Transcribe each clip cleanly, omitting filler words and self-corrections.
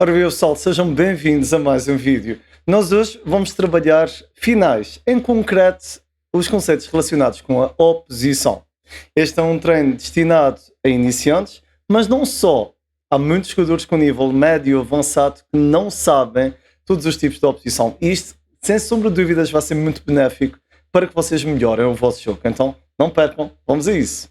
Ora viu pessoal, sejam bem-vindos a mais um vídeo. Nós hoje vamos trabalhar finais, em concreto os conceitos relacionados com a oposição. Este é um treino destinado a iniciantes, mas não só. Há muitos jogadores com nível médio e avançado que não sabem todos os tipos de oposição. E isto, sem sombra de dúvidas, vai ser muito benéfico para que vocês melhorem o vosso jogo. Então, não percam, vamos a isso.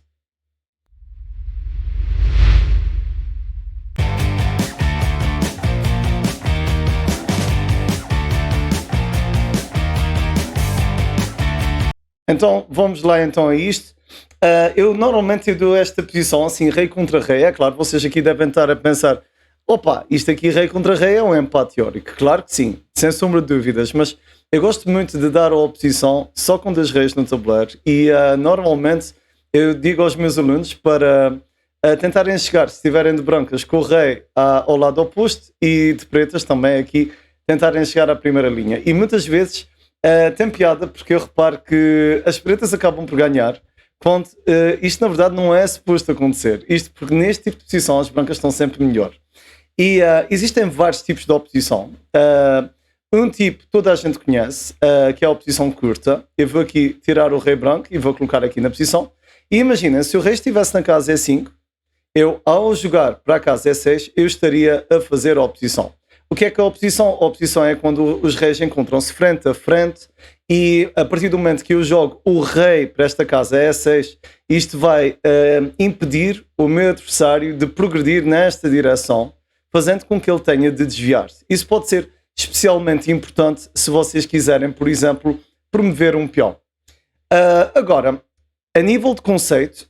Então, vamos lá então a isto. Eu normalmente dou esta posição assim, rei contra rei. É claro, vocês aqui devem estar a pensar, opa, isto aqui rei contra rei é um empate teórico. Claro que sim, sem sombra de dúvidas, mas eu gosto muito de dar a oposição só com 2 reis no tabuleiro e normalmente eu digo aos meus alunos para tentarem chegar, se estiverem de brancas, com o rei ao lado oposto e de pretas também aqui, tentarem chegar à primeira linha. E muitas vezes tem piada porque eu reparo que as pretas acabam por ganhar quando isto na verdade não é suposto acontecer. Isto porque neste tipo de posição as brancas estão sempre melhor. E existem vários tipos de oposição. Um tipo toda a gente conhece, que é a oposição curta. Eu vou aqui tirar o rei branco e vou colocar aqui na posição. E imaginem, se o rei estivesse na casa E5, eu ao jogar para a casa E6, eu estaria a fazer a oposição. O que é a oposição? A oposição é quando os reis encontram-se frente a frente e a partir do momento que eu jogo o rei para esta casa E6, isto vai impedir o meu adversário de progredir nesta direção, fazendo com que ele tenha de desviar-se. Isso pode ser especialmente importante se vocês quiserem, por exemplo, promover um peão. Agora, a nível de conceito,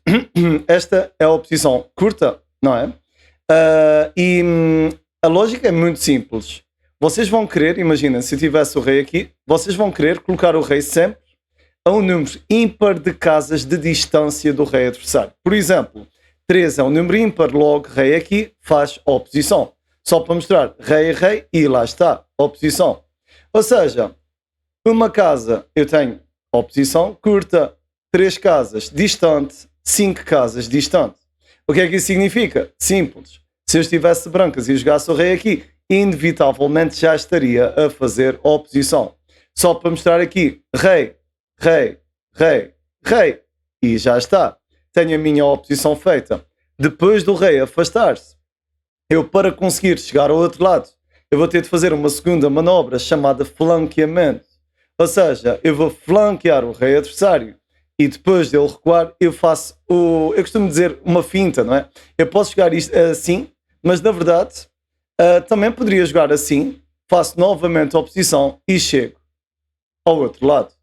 esta é a oposição curta, não é? A lógica é muito simples. Vocês vão querer, imaginem, se eu tivesse o rei aqui, vocês vão querer colocar o rei sempre a um número ímpar de casas de distância do rei adversário. Por exemplo, 3 é um número ímpar, logo rei aqui faz oposição. Só para mostrar rei, rei e lá está, oposição. Ou seja, uma casa eu tenho oposição curta, 3 casas distante, 5 casas distante. O que é que isso significa? Simples. Se eu estivesse brancas e jogasse o rei aqui, inevitavelmente já estaria a fazer oposição. Só para mostrar aqui, rei, rei, rei, rei, e já está. Tenho a minha oposição feita. Depois do rei afastar-se, eu para conseguir chegar ao outro lado, eu vou ter de fazer uma segunda manobra chamada flanqueamento. Ou seja, eu vou flanquear o rei adversário. E depois dele recuar, eu faço eu costumo dizer uma finta, não é? Eu posso jogar isto assim, mas na verdade também poderia jogar assim, faço novamente a oposição e chego ao outro lado.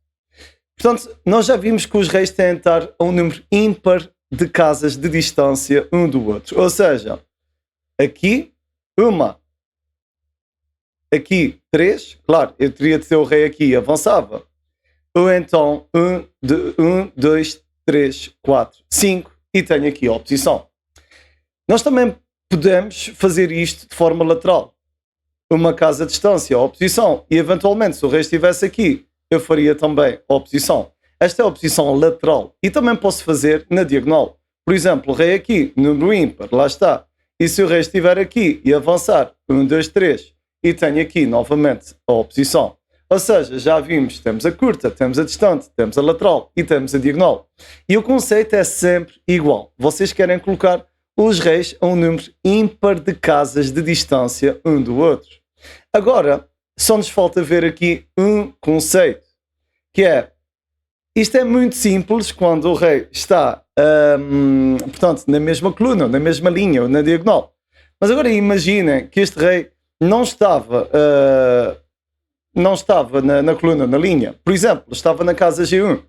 Portanto, nós já vimos que os reis têm de estar a um número ímpar de casas de distância um do outro. Ou seja, aqui uma, aqui 3, claro, eu teria de ter o rei aqui e avançava. Ou então 1, 2, 3, 4, 5 e tenho aqui a oposição. Nós também podemos fazer isto de forma lateral. Uma casa de distância, a oposição. E eventualmente, se o rei estivesse aqui, eu faria também a oposição. Esta é a oposição lateral. E também posso fazer na diagonal. Por exemplo, o rei aqui, número ímpar, lá está. E se o rei estiver aqui e avançar, 1, 2, 3, e tenho aqui novamente a oposição. Ou seja, já vimos, temos a curta, temos a distante, temos a lateral e temos a diagonal. E o conceito é sempre igual. Vocês querem colocar os reis a um número ímpar de casas de distância um do outro. Agora, só nos falta ver aqui um conceito, que é, isto é muito simples quando o rei está, portanto, na mesma coluna, na mesma linha ou na diagonal. Mas agora imaginem que este rei não estava na coluna, na linha. Por exemplo, estava na casa G1.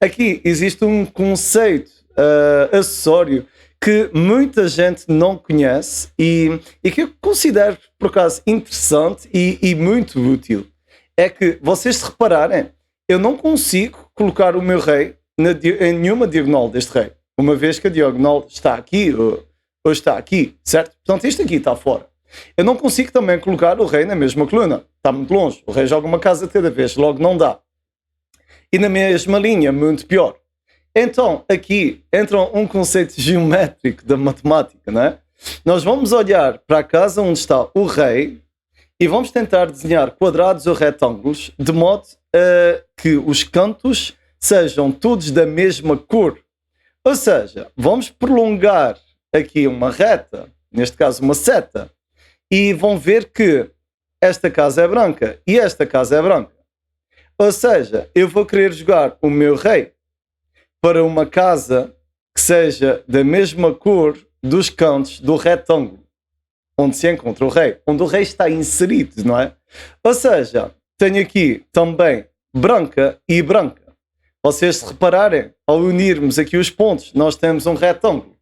Aqui existe um conceito acessório que muita gente não conhece e que eu considero, por acaso, interessante e muito útil. É que, vocês se repararem, eu não consigo colocar o meu rei em nenhuma diagonal deste rei. Uma vez que a diagonal está aqui ou está aqui, certo? Portanto, isto aqui está fora. Eu não consigo também colocar o rei na mesma coluna. Está muito longe. O rei joga uma casa cada vez, logo não dá. E na mesma linha, muito pior. Então, aqui entra um conceito geométrico da matemática, não é? Nós vamos olhar para a casa onde está o rei e vamos tentar desenhar quadrados ou retângulos de modo a que os cantos sejam todos da mesma cor. Ou seja, vamos prolongar aqui uma reta, neste caso uma seta, e vão ver que esta casa é branca e esta casa é branca. Ou seja, eu vou querer jogar o meu rei para uma casa que seja da mesma cor dos cantos do retângulo onde se encontra o rei, onde o rei está inserido, não é? Ou seja, tenho aqui também branca e branca. Vocês se repararem, ao unirmos aqui os pontos, nós temos um retângulo.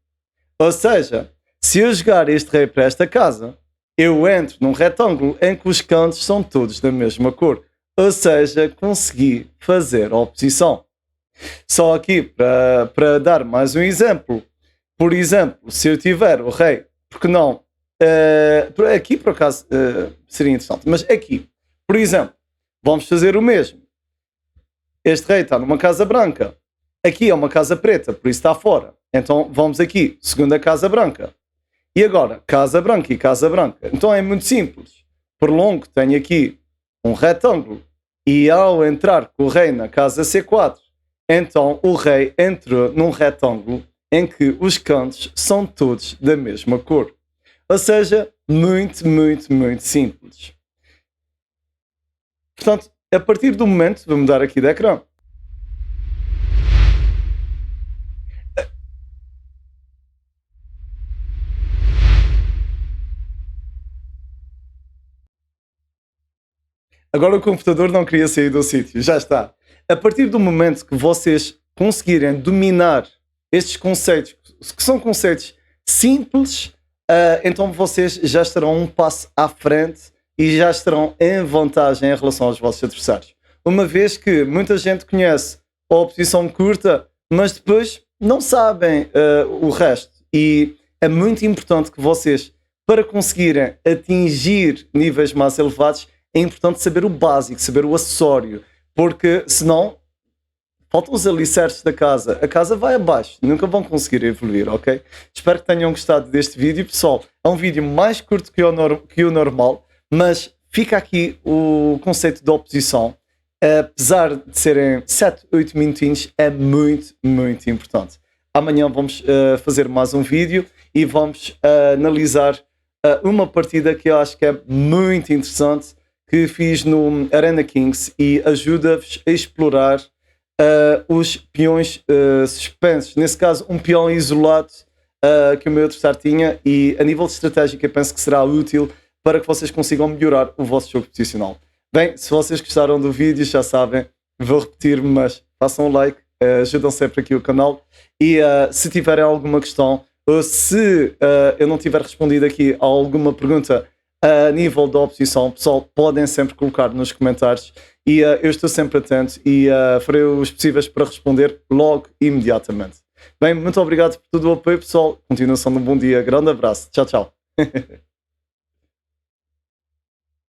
Ou seja, se eu jogar este rei para esta casa, eu entro num retângulo em que os cantos são todos da mesma cor. Ou seja, consegui fazer a oposição. Só aqui para dar mais um exemplo. Por exemplo, se eu tiver o rei, porque não? Aqui por acaso seria interessante, mas aqui, por exemplo, vamos fazer o mesmo. Este rei está numa casa branca. Aqui é uma casa preta, por isso está fora. Então vamos aqui, segunda casa branca. E agora, casa branca e casa branca. Então é muito simples. Prolongo, tenho aqui um retângulo. E ao entrar com o rei na casa C4, então o rei entrou num retângulo em que os cantos são todos da mesma cor. Ou seja, muito, muito, muito simples. Portanto, a partir do momento, vou mudar aqui de ecrã. Agora o computador não queria sair do sítio, já está. A partir do momento que vocês conseguirem dominar estes conceitos, que são conceitos simples, então vocês já estarão um passo à frente e já estarão em vantagem em relação aos vossos adversários. Uma vez que muita gente conhece a oposição curta, mas depois não sabem o resto. E é muito importante que vocês, para conseguirem atingir níveis mais elevados, é importante saber o básico, saber o acessório, porque senão faltam os alicerces da casa, a casa vai abaixo, nunca vão conseguir evoluir, ok? Espero que tenham gostado deste vídeo, pessoal. É um vídeo mais curto que o normal, mas fica aqui o conceito de oposição. Apesar de serem 7, 8 minutinhos, é muito, muito importante. Amanhã vamos fazer mais um vídeo e vamos analisar uma partida que eu acho que é muito interessante, que fiz no Arena Kings e ajuda-vos a explorar os peões suspensos. Nesse caso, um peão isolado que o meu adversário tinha, e a nível de estratégia eu penso que será útil para que vocês consigam melhorar o vosso jogo posicional. Bem, se vocês gostaram do vídeo, já sabem, vou repetir-me, mas façam um like, ajudam sempre aqui o canal, e se tiverem alguma questão, ou se eu não tiver respondido aqui a alguma pergunta a nível da oposição, pessoal, podem sempre colocar nos comentários e eu estou sempre atento e farei os possíveis para responder logo imediatamente. Bem, muito obrigado por todo o apoio, pessoal. Continuação de um bom dia. Grande abraço. Tchau, tchau.